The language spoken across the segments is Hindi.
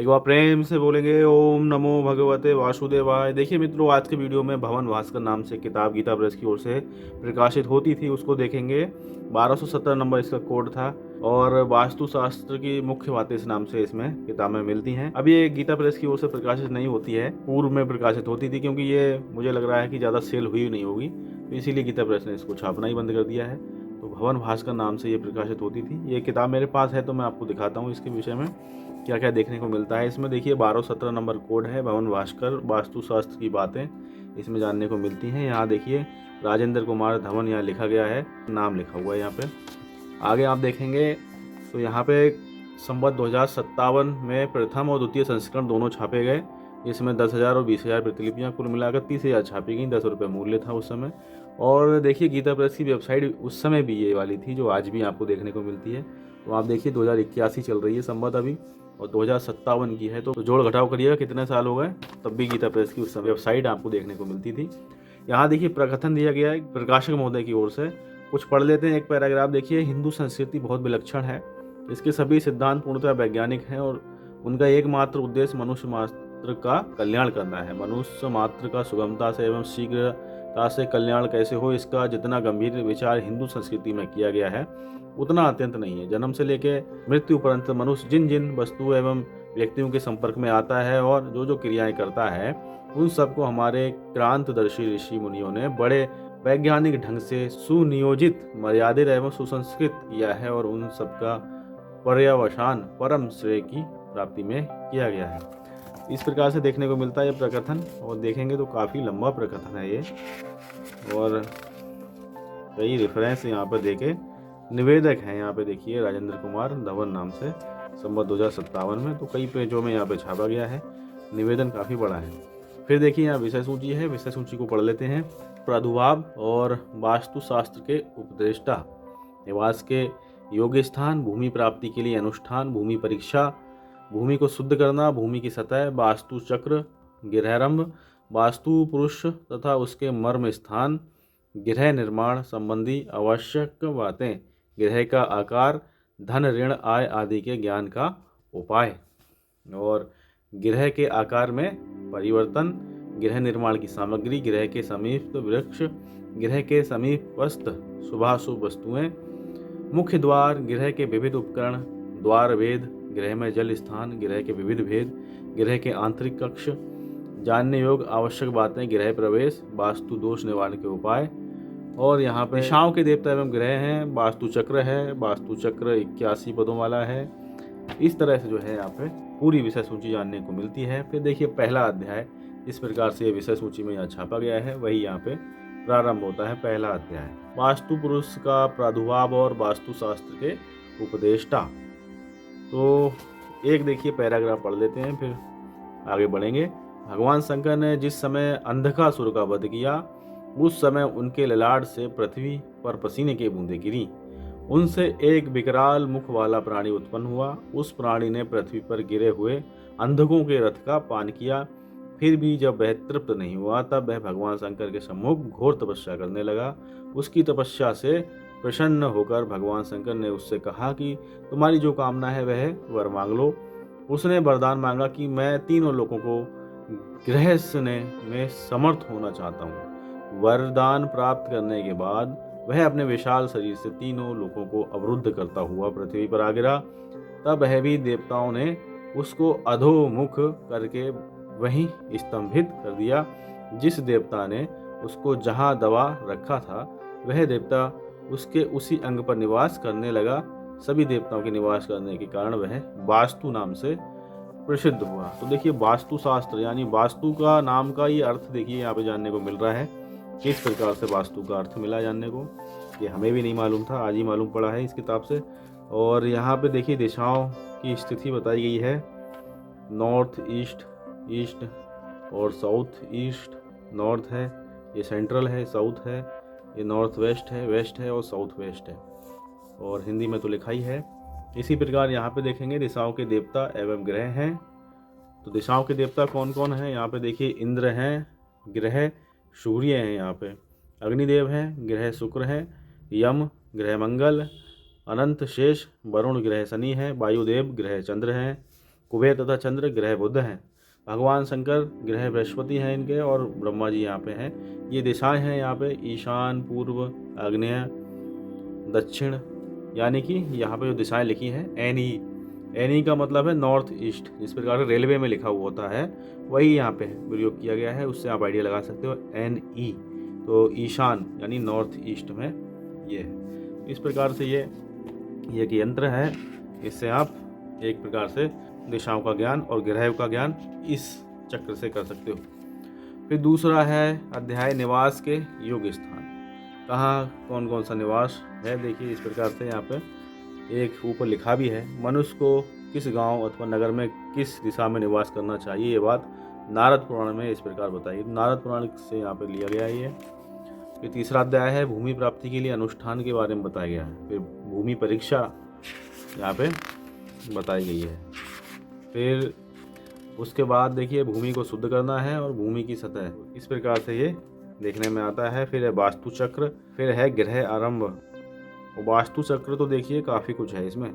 एक बार प्रेम से बोलेंगे ओम नमो भगवते वासुदेवाय। देखिए मित्रों, आज के वीडियो में भवन भास्कर नाम से किताब गीता प्रेस की ओर से प्रकाशित होती थी, उसको देखेंगे। 1217 नंबर इसका कोड था और वास्तु शास्त्र की मुख्य बातें इस नाम से इसमें किताबें मिलती हैं। अब ये गीता प्रेस की ओर से प्रकाशित नहीं होती है, पूर्व में प्रकाशित होती थी, क्योंकि ये मुझे लग रहा है कि ज़्यादा सेल हुई नहीं होगी, तो इसीलिए गीता प्रेस ने इसको छापना ही बंद कर दिया है। तो भवन भास्कर नाम से ये प्रकाशित होती थी। ये किताब मेरे पास है, तो मैं आपको दिखाता हूँ इसके विषय में क्या क्या देखने को मिलता है। इसमें देखिए 1217 नंबर कोड है, भवन भास्कर वास्तुशास्त्र की बातें इसमें जानने को मिलती हैं। यहाँ देखिए राजेंद्र कुमार धवन यहाँ लिखा गया है, नाम लिखा हुआ है यहाँ पे। आगे आप देखेंगे तो यहाँ पे संवत 2057 में प्रथम और द्वितीय संस्करण दोनों छापे गए। इसमें 10,000 और 20,000 प्रतिलिपियाँ, कुल मिलाकर 30,000 छापी गई। 10 रुपये मूल्य था उस समय। और देखिए गीता प्रेस की वेबसाइट उस समय भी ये वाली थी जो आज भी आपको देखने को मिलती है। तो आप देखिए 2081 चल रही है संवत अभी, और 2057 की है, तो जोड़ घटाव करिएगा कितने साल हो गए, तब भी गीता प्रेस की उस समय वेबसाइट आपको देखने को मिलती थी। यहाँ देखिए प्रकथन दिया गया है प्रकाशक महोदय की ओर से, कुछ पढ़ लेते हैं। एक पैराग्राफ देखिए, हिंदू संस्कृति बहुत विलक्षण है, इसके सभी सिद्धांत पूर्णतः वैज्ञानिक हैं और उनका एकमात्र उद्देश्य मनुष्य मात्र का कल्याण करना है। मनुष्य मात्र का सुगमता से एवं शीघ्रता से कल्याण कैसे हो, इसका जितना गंभीर विचार हिंदू संस्कृति में किया गया है उतना अत्यंत नहीं है। जन्म से लेकर मृत्यु पर्यंत मनुष्य जिन जिन वस्तुओं एवं व्यक्तियों के संपर्क में आता है और जो जो क्रियाएं करता है, उन सबको हमारे क्रांतदर्शी ऋषि मुनियों ने बड़े वैज्ञानिक ढंग से सुनियोजित, मर्यादित एवं सुसंस्कृत किया है और उन सबका पर्यवसान परम श्रेय की प्राप्ति में किया गया है। इस प्रकार से देखने को मिलता है ये प्रकथन, और देखेंगे तो काफ़ी लंबा प्रकथन है ये, और कई रेफरेंस यहाँ पर देखे। निवेदक हैं यहाँ पे देखिए राजेंद्र कुमार धवन नाम से, संवत 2057 में, तो कई पेजों में यहाँ पे छापा गया है। निवेदन काफ़ी बड़ा है। फिर देखिए यहाँ विषय सूची है, विषय सूची को पढ़ लेते हैं। प्रादुर्भाव और वास्तुशास्त्र के उपदेष्टा, निवास के योग्य स्थान, भूमि प्राप्ति के लिए अनुष्ठान, भूमि परीक्षा, भूमि को शुद्ध करना, भूमि की सतह, वास्तु चक्र, गृहारंभ, वास्तु पुरुष तथा उसके मर्म स्थान, गृह निर्माण संबंधी आवश्यक बातें, गृह का आकार, धन ऋण आय आदि के ज्ञान का उपाय, और गृह के आकार में परिवर्तन, गृह निर्माण की सामग्री, गृह के समीप वृक्ष, गृह के समीपस्थ शुभाशुभ वस्तुएं, मुख्य द्वार, गृह के विविध उपकरण, द्वार भेद, गृह में जल स्थान, गृह के विविध भेद, गृह के आंतरिक कक्ष, जानने योग्य आवश्यक बातें, गृह प्रवेश, वास्तु दोष निवारण के उपाय, और यहाँ पे दिशाओं के देवता एवं ग्रह हैं, वास्तु चक्र है, वास्तु चक्र 81 पदों वाला है। इस तरह से जो है यहाँ पे पूरी विषय सूची जानने को मिलती है। फिर देखिए पहला अध्याय, इस प्रकार से विषय सूची में यहाँ छापा गया है, वही यहाँ पे प्रारंभ होता है। पहला अध्याय वास्तु पुरुष का प्रादुर्भाव और वास्तुशास्त्र के उपदेष्टा। तो एक देखिए पैराग्राफ पढ़ लेते हैं, फिर आगे बढ़ेंगे। भगवान शंकर ने जिस समय अंधकासुर का वध किया, उस समय उनके ललाट से पृथ्वी पर पसीने की बूंदें गिरी। उनसे एक विकराल मुख वाला प्राणी उत्पन्न हुआ। उस प्राणी ने पृथ्वी पर गिरे हुए अंधकों के रथ का पान किया। फिर भी जब वह तृप्त नहीं हुआ, तब वह भगवान शंकर के सम्मुख घोर तपस्या करने लगा। उसकी तपस्या से प्रसन्न होकर भगवान शंकर ने उससे कहा कि तुम्हारी जो कामना है वह वर मांग लो। उसने वरदान मांगा कि मैं तीनों लोगों को गृहस्ने में समर्थ होना चाहता हूँ। वरदान प्राप्त करने के बाद वह अपने विशाल शरीर से तीनों लोगों को अवरुद्ध करता हुआ पृथ्वी पर आ गिरा। तब वह भी देवताओं ने उसको अधोमुख करके वहीं स्तंभित कर दिया। जिस देवता ने उसको जहाँ दबा रखा था, वह देवता उसके उसी अंग पर निवास करने लगा। सभी देवताओं के निवास करने के कारण वह वास्तु नाम से प्रसिद्ध हुआ। तो देखिए वास्तुशास्त्र यानी वास्तु का नाम का ये अर्थ देखिए यहाँ पे जानने को मिल रहा है। किस प्रकार से वास्तु का अर्थ मिला जानने को, ये हमें भी नहीं मालूम था, आज ही मालूम पड़ा है इस किताब से। और यहाँ पे देखिए दिशाओं की स्थिति बताई गई है, नॉर्थ ईस्ट, ईस्ट और साउथ ईस्ट। नॉर्थ है, ये सेंट्रल है, साउथ है, ये नॉर्थ वेस्ट है और साउथ वेस्ट है, और हिंदी में तो लिखा ही है। इसी प्रकार यहाँ पे देखेंगे दिशाओं के देवता एवं ग्रह हैं। तो दिशाओं के देवता कौन कौन हैं, यहाँ पे देखिए इंद्र हैं, ग्रह सूर्य हैं, यहाँ पे अग्निदेव हैं, ग्रह शुक्र है, यम ग्रह मंगल, अनंत शेष वरुण ग्रह शनि है, वायुदेव ग्रह चंद्र हैं, कुबेर तथा चंद्र ग्रह बुध हैं। भगवान शंकर ग्रह बृहस्पति हैं इनके, और ब्रह्मा जी यहाँ पे हैं। ये दिशाएं हैं यहाँ पे ईशान, पूर्व, आग्नेय, दक्षिण, यानी कि यहाँ पे जो दिशाएं लिखी हैं एनी का मतलब है नॉर्थ ईस्ट। जिस प्रकार से रेलवे में लिखा हुआ होता है वही यहाँ पे प्रयोग किया गया है, उससे आप आइडिया लगा सकते हो। NE तो ईशान यानी नॉर्थ ईस्ट में ये है। इस प्रकार से ये एक यंत्र है, इससे आप एक प्रकार से दिशाओं का ज्ञान और ग्रह का ज्ञान इस चक्र से कर सकते हो। फिर दूसरा है अध्याय निवास के योग स्थान। कहाँ कौन कौन सा निवास है, देखिए इस प्रकार से यहाँ पे एक ऊपर लिखा भी है। मनुष्य को किस गांव अथवा नगर में किस दिशा में निवास करना चाहिए, ये बात नारद पुराण में इस प्रकार बताई। नारद पुराण से यहाँ पे लिया गया है ये। फिर तीसरा अध्याय है भूमि प्राप्ति के लिए अनुष्ठान के बारे में बताया गया है। फिर भूमि परीक्षा यहाँ पे बताई गई है। फिर उसके बाद देखिए भूमि को शुद्ध करना है और भूमि की सतह, इस प्रकार से ये देखने में आता है। फिर है वास्तु चक्र, फिर है ग्रह आरंभ। और वास्तु चक्र तो देखिए काफ़ी कुछ है इसमें,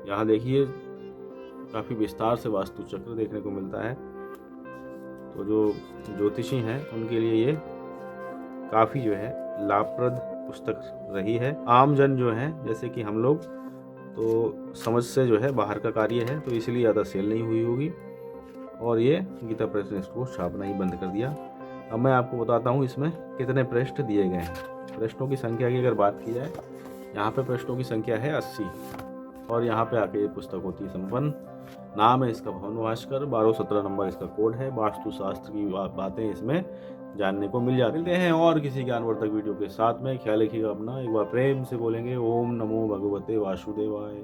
यहाँ देखिए काफ़ी विस्तार से वास्तु चक्र देखने को मिलता है। तो जो ज्योतिषी हैं उनके लिए ये काफ़ी जो है लाभप्रद पुस्तक रही है। आम जन जो है जैसे कि हम लोग तो समझ से जो है बाहर का कार्य है, तो इसलिए ज़्यादा सेल नहीं हुई होगी, और ये गीता प्रेस ने इसको छापना ही बंद कर दिया। अब मैं आपको बताता हूँ इसमें कितने पृष्ठ दिए गए हैं। पृष्ठों की संख्या की अगर बात की जाए, यहाँ पे पृष्ठों की संख्या है 80, और यहाँ पे आके ये पुस्तक होती है संपन्न। नाम है इसका भवन भास्कर, 1217 नंबर इसका कोड है। वास्तुशास्त्र की बातें इसमें जानने को मिल जाती हैं। और किसी ज्ञानवर्धक वीडियो के साथ में ख्याल रखिएगा अपना। एक बार प्रेम से बोलेंगे ओम नमो भगवते वासुदेवाय।